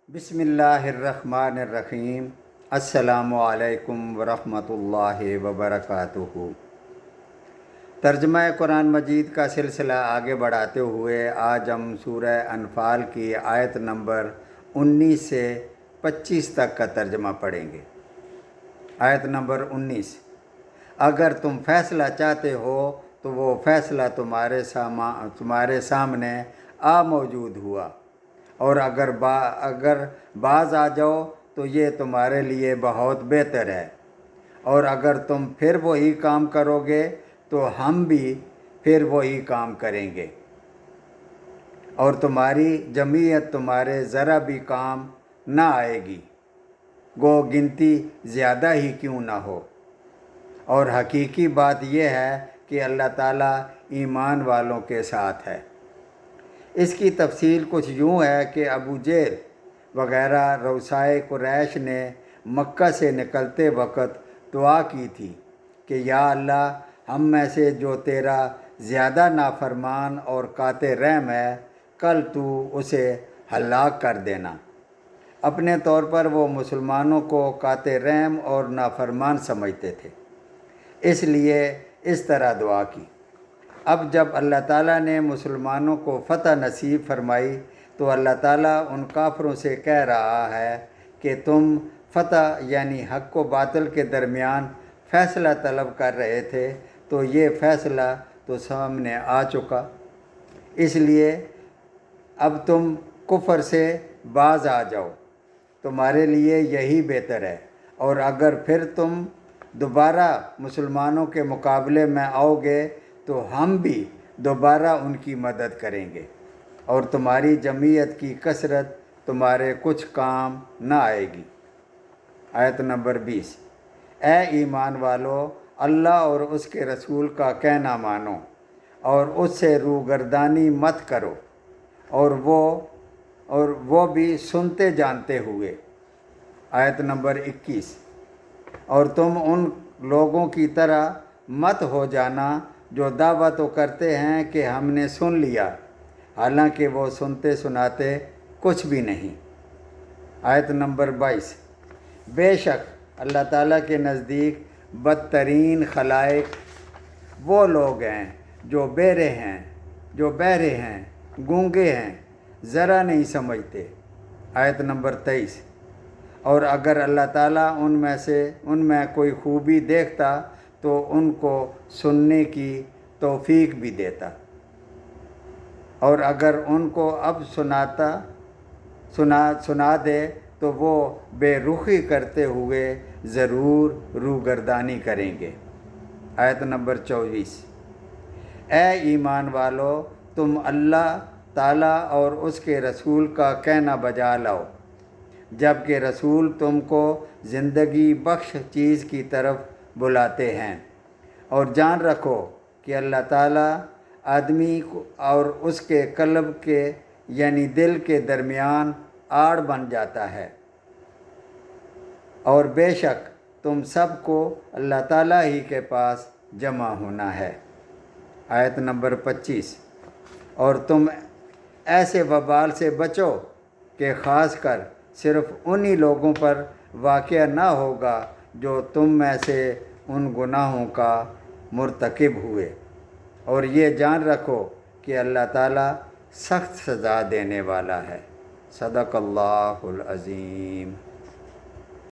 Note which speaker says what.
Speaker 1: بسم اللہ الرحمن الرحیم۔ السلام علیکم ورحمۃ اللہ وبرکاتہ۔ ترجمہ قرآن مجید کا سلسلہ آگے بڑھاتے ہوئے آج ہم سورہ انفال کی آیت نمبر 19 سے 25 تک کا ترجمہ پڑھیں گے۔ آیت نمبر 19: اگر تم فیصلہ چاہتے ہو تو وہ فیصلہ تمہارے سامنے موجود ہوا، اور اگر باز آ جاؤ تو یہ تمہارے لیے بہت بہتر ہے، اور اگر تم پھر وہی کام کرو گے تو ہم بھی پھر وہی کام کریں گے، اور تمہاری جمعیت تمہارے ذرا بھی کام نہ آئے گی، گو گنتی زیادہ ہی کیوں نہ ہو۔ اور حقیقی بات یہ ہے کہ اللہ تعالیٰ ایمان والوں کے ساتھ ہے۔ اس کی تفصیل کچھ یوں ہے کہ ابو جہل وغیرہ رؤسائے قریش نے مکہ سے نکلتے وقت دعا کی تھی کہ یا اللہ، ہم میں سے جو تیرا زیادہ نافرمان اور قاطع رحم ہے، کل تو اسے ہلاک کر دینا۔ اپنے طور پر وہ مسلمانوں کو قاطع رحم اور نافرمان سمجھتے تھے، اس لیے اس طرح دعا کی۔ اب جب اللہ تعالیٰ نے مسلمانوں کو فتح نصیب فرمائی تو اللہ تعالیٰ ان کافروں سے کہہ رہا ہے کہ تم فتح یعنی حق و باطل کے درمیان فیصلہ طلب کر رہے تھے، تو یہ فیصلہ تو سامنے آ چکا، اس لیے اب تم کفر سے باز آ جاؤ، تمہارے لیے یہی بہتر ہے، اور اگر پھر تم دوبارہ مسلمانوں کے مقابلے میں آؤ گے تو ہم بھی دوبارہ ان کی مدد کریں گے، اور تمہاری جمعیت کی کثرت تمہارے کچھ کام نہ آئے گی۔ آیت نمبر 20: اے ایمان والو، اللہ اور اس کے رسول کا کہنا مانو اور اس سے روگردانی مت کرو، اور وہ بھی سنتے جانتے ہوئے۔ آیت نمبر 21: اور تم ان لوگوں کی طرح مت ہو جانا جو دعویٰ تو کرتے ہیں کہ ہم نے سن لیا، حالانکہ وہ سنتے سناتے کچھ بھی نہیں۔ آیت نمبر 22: بے شک اللہ تعالیٰ کے نزدیک بدترین خلائق وہ لوگ ہیں جو بہرے ہیں، گونگے ہیں، ذرا نہیں سمجھتے۔ آیت نمبر 23: اور اگر اللہ تعالیٰ ان میں کوئی خوبی دیکھتا تو ان کو سننے کی توفیق بھی دیتا، اور اگر ان کو اب سنا دے تو وہ بے رخی کرتے ہوئے ضرور روگردانی کریں گے۔ آیت نمبر 24: اے ایمان والو، تم اللہ تعالیٰ اور اس کے رسول کا کہنا بجا لاؤ جب کہ رسول تم کو زندگی بخش چیز کی طرف بلاتے ہیں، اور جان رکھو کہ اللہ تعالیٰ آدمی اور اس کے قلب کے یعنی دل کے درمیان آڑ بن جاتا ہے، اور بے شک تم سب کو اللہ تعالیٰ ہی کے پاس جمع ہونا ہے۔ آیت نمبر 25: اور تم ایسے وبال سے بچو کہ خاص کر صرف انہی لوگوں پر واقع نہ ہوگا جو تم میں سے ان گناہوں کا مرتکب ہوئے، اور یہ جان رکھو کہ اللہ تعالیٰ سخت سزا دینے والا ہے۔ صدق اللہ العظیم۔